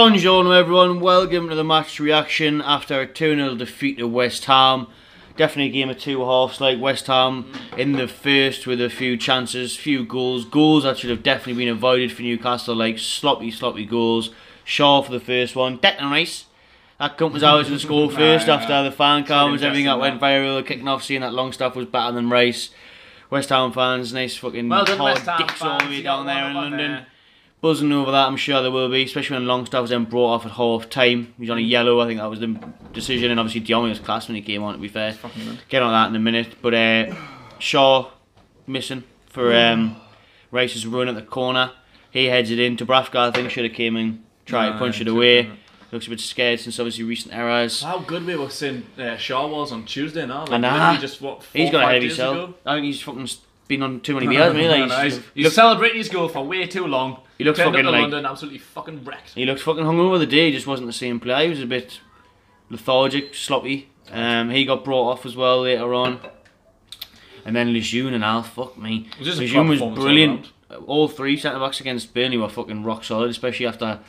Buongiorno everyone, welcome to the match reaction after a 2-0 defeat to West Ham. Definitely a game of two halves, like West Ham in the first with a few chances, few goals that should have definitely been avoided for Newcastle, like sloppy goals. Shaw for the first one, Declan Rice, that cunt was always going to score first after the fan cams, everything that went viral, kicking off, seeing that Longstaff was better than Rice. West Ham fans, nice fucking hard dicks all the way down there in London. Buzzing over that, I'm sure there will be, especially when Longstaff was then brought off at half time. He was on a yellow, I think that was the decision, and obviously Dion was class when he came on, to be fair. Get on that in a minute, but Shaw missing for Rice's run at the corner. He heads it in. Dubravka, I think, should have came and tried to punch it away. Looks a bit scared since obviously recent errors. How good we were saying Shaw was on Tuesday now. Like, literally just what, he's got ahead of himself. Ago? I think he's fucking been on too many beers, like, he's celebrating his goal for way too long. He looks fucking like London, absolutely fucking wrecked. He looked fucking hungover the day. He just wasn't the same player. He was a bit lethargic, sloppy. He got brought off as well later on. And then Lejeune and Al, fuck me. Lejeune was brilliant. All three centre backs against Burnley were fucking rock solid, especially after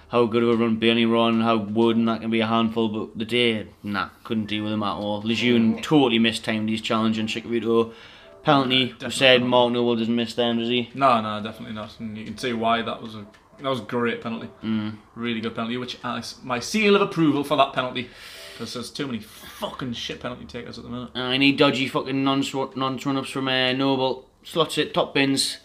how good of a run Burnley run, how wooden that can be a handful. But the day, couldn't deal with him at all. Lejeune totally mistimed his challenge, and Chikorito. Penalty, said Mark Noble doesn't miss them, does he? No, definitely not. And you can see why that was a great penalty. Really good penalty, which my seal of approval for that penalty. Because there's too many fucking shit penalty takers at the minute. I need dodgy fucking non-run-ups from Noble. Slots it, top bins.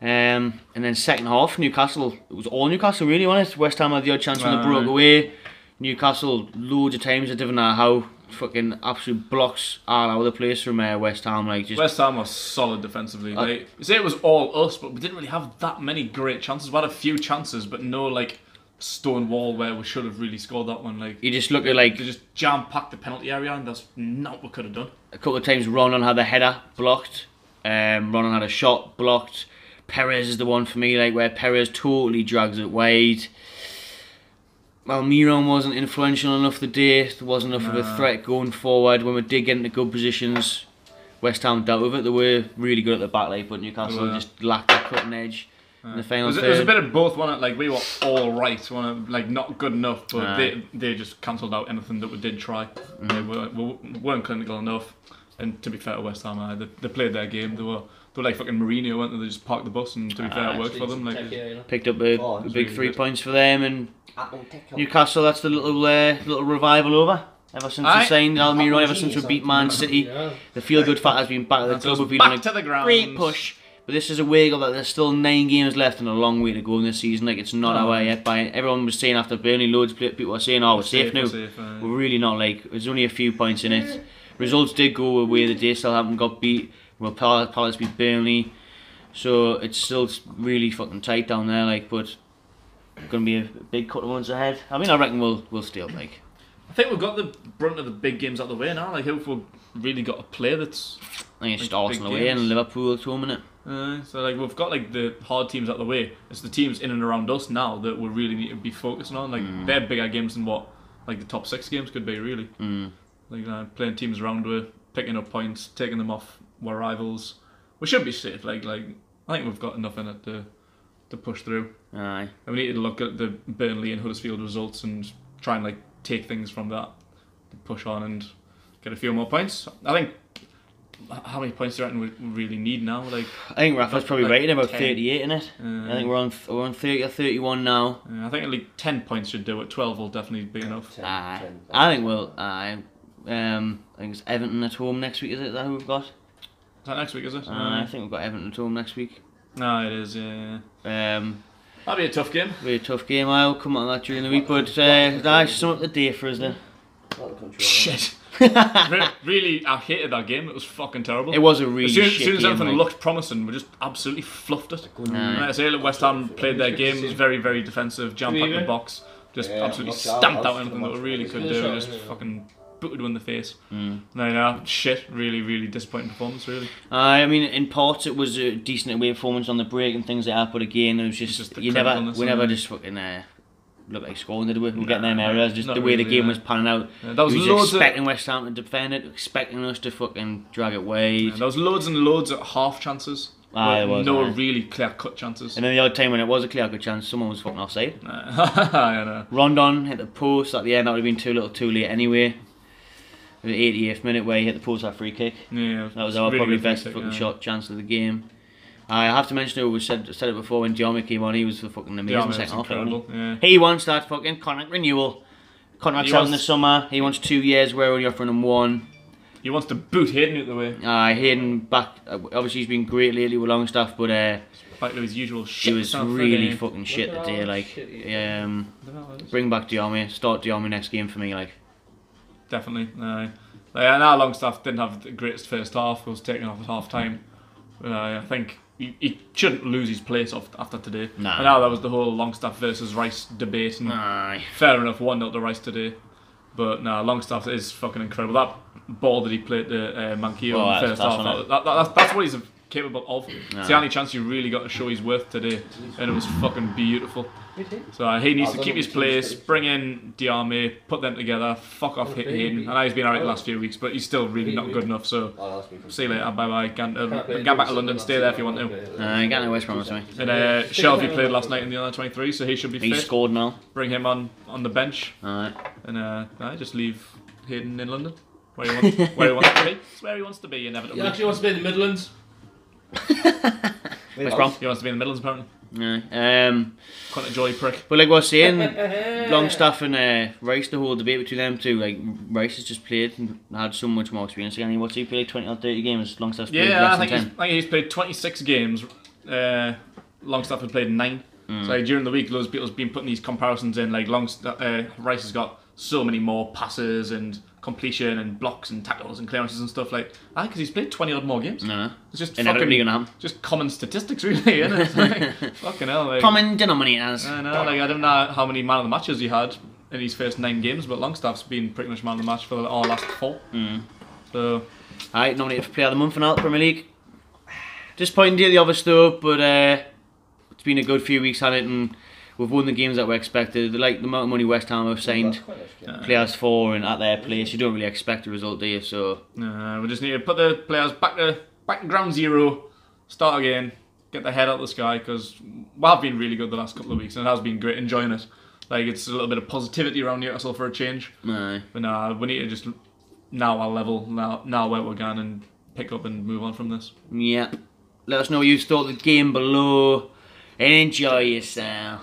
And then second half, Newcastle, it was all Newcastle really, wasn't it? West Ham had the odd chance when they broke away. Newcastle, loads of times, I didn't know how. Fucking absolute blocks all over the place from West Ham. Like, just West Ham was solid defensively. Like, you say it was all us, but we didn't really have that many great chances. We had a few chances, but no like stone wall where we should have really scored that one. Like, you just look at like they just jam-packed the penalty area, and that's not what we could have done. A couple of times Ronan had the header blocked. Ronan had a shot blocked. Perez is the one for me, like where Perez totally drags it wide. Well, Miron wasn't influential enough the day. There wasn't enough of a threat going forward. When we did get into good positions, West Ham dealt with it. They were really good at the back, like, but Newcastle just lacked that cutting edge in the final third. There was a bit of both, wasn't it? Like, we were all right, like not good enough, but they just cancelled out anything that we did try. We weren't clinical enough. And to be fair to West Ham, they played their game. They were like fucking Mourinho, weren't they? They just parked the bus, and to be fair, it worked for them. Like, picked up a big 3 points for them, and Newcastle, that's the little revival over. Ever since we signed Almiron, ever since we beat Man City, the feel-good factor has been back at the club. We've been on a great push, but this is a wake up that there's still 9 games left and a long way to go in this season. Like, it's not our way yet. Everyone was saying after Burnley, loads of people were saying, "Oh, we're safe now." We're really not. Like, there's only a few points in it. Results did go away the day. Southampton got beat. Well, Palace beat Burnley, so it's still really fucking tight down there. Like, but going to be a big couple of months ahead. I mean, I reckon we'll stay up. Like, I think we've got the brunt of the big games out of the way now. Like, if we've really got a play that's, I think it's just Arsenal away and Liverpool at home, innit? So like we've got like the hard teams out of the way. It's the teams in and around us now that we really need to be focusing on. Like, they're bigger games than what like the top 6 games could be, really. Like, playing teams around with, picking up points, taking them off our rivals. We should be safe. Like I think we've got enough in it to push through. Aye. And we need to look at the Burnley and Huddersfield results and try and like take things from that, to push on and get a few more points. I think, how many points do you reckon we really need now? Like, I think Rafa's probably rated about 38 in it. I think we're on 30 or 31 now. I think at least 10 points should do it. 12 will definitely be enough. 10, I think we'll. I think it's Everton at home next week. Is it that who we've got? Is that next week? Is it? I think we've got Everton at home next week. No, it is. Yeah. That'll be a tough game. Be a tough game. I'll come on that during the week, but nice sum up the day for us then. Shit. Really, I hated that game. It was fucking terrible. It was a really shit game. As soon as everything looked promising, we just absolutely fluffed it. Like I say, West Ham played their game. It was very, very defensive, jam-packed the box, just absolutely stamped out anything that we really could do. Just fucking booted one in the face. No, shit. Really, really disappointing performance, really. I mean, in parts it was a decent away performance on the break and things like that, but again, it was just we never just fucking look like scoring, did we? We're getting them areas, just the way the game was panning out. That was expecting West Ham to defend it, expecting us to fucking drag it wide. There was loads and loads of half chances There was, no really clear-cut chances. And then the odd time when it was a clear-cut chance, someone was fucking offside. I know. Rondon hit the post at the end. That would have been too late anyway. The 88th minute where he hit the post that free kick. Yeah, that was our really probably good best free kick, fucking shot chance of the game. I have to mention it. We said it before when Diome came on. He was fucking amazing second half. Yeah. He wants that fucking contract renewal. Contract's out in the summer. He wants 2 years. Where we're offering him 1. He wants to boot Hayden out the way. Hayden back. Obviously he's been great lately with Longstaff, but back to his usual shit. he was really fucking shit today. Like, bring back Diome. Start Diome next game for me. Like, definitely. And our Longstaff didn't have the greatest first half. Was taken off at half time. I think he shouldn't lose his place after today. Nah. And now that was the whole Longstaff versus Rice debate. And fair enough, 1-0 to Rice today. But Longstaff is fucking incredible. That ball that he played to Manquillo in the first half, that's what he's capable of. It's the only chance you really got to show his worth today, and it was fucking beautiful. So he needs to keep his place, bring in Diame, put them together, fuck off Hayden. I know he's been alright the last few weeks, but he's still really not good enough, so see you later, bye bye. Get back to London, stay there if you want to. get no West Brom with me. And Shelby played last night in the under 23, so he should be fit. He scored now. Bring him on the bench. Alright. And just leave Hayden in London. Where he wants to be. It's where he wants to be, inevitably. He actually wants to be in the Midlands. West Brom. He wants to be in the Midlands, apparently. Quite a jolly prick. But like I was saying, Longstaff and Rice, the whole debate between them two, like Rice has just played and had so much more experience again. What's he played, 20 or 30 games? Longstaff's played less than 10. I think he's played 26 games. Longstaff had played 9. So like, during the week, loads of people's been putting these comparisons in. Like Rice has got so many more passes and completion and blocks and tackles and clearances and stuff like that because he's played 20 odd more games. No, it's just inevitably gonna happen. Just common statistics, really, isn't it? Like, fucking hell, like, common denominators. I know, like I don't know how many man of the matches he had in his first 9 games, but Longstaff's been pretty much man of the match for our last 4. So, alright, nominated for Player of the Month for now, Premier League. Disappointing to the other stuff, but it's been a good few weeks on it, and we've won the games that we expected. Like the amount of money West Ham have signed players for and at their place, you don't really expect a result, do you? So we just need to put the players back to ground zero, start again, get the head out of the sky, because we have been really good the last couple of weeks and it has been great enjoying it. Like it's a little bit of positivity around Newcastle for a change. Aye. But we need to just now our level, now where we're going and pick up and move on from this. Yeah. Let us know what you thought of the game below and enjoy yourself.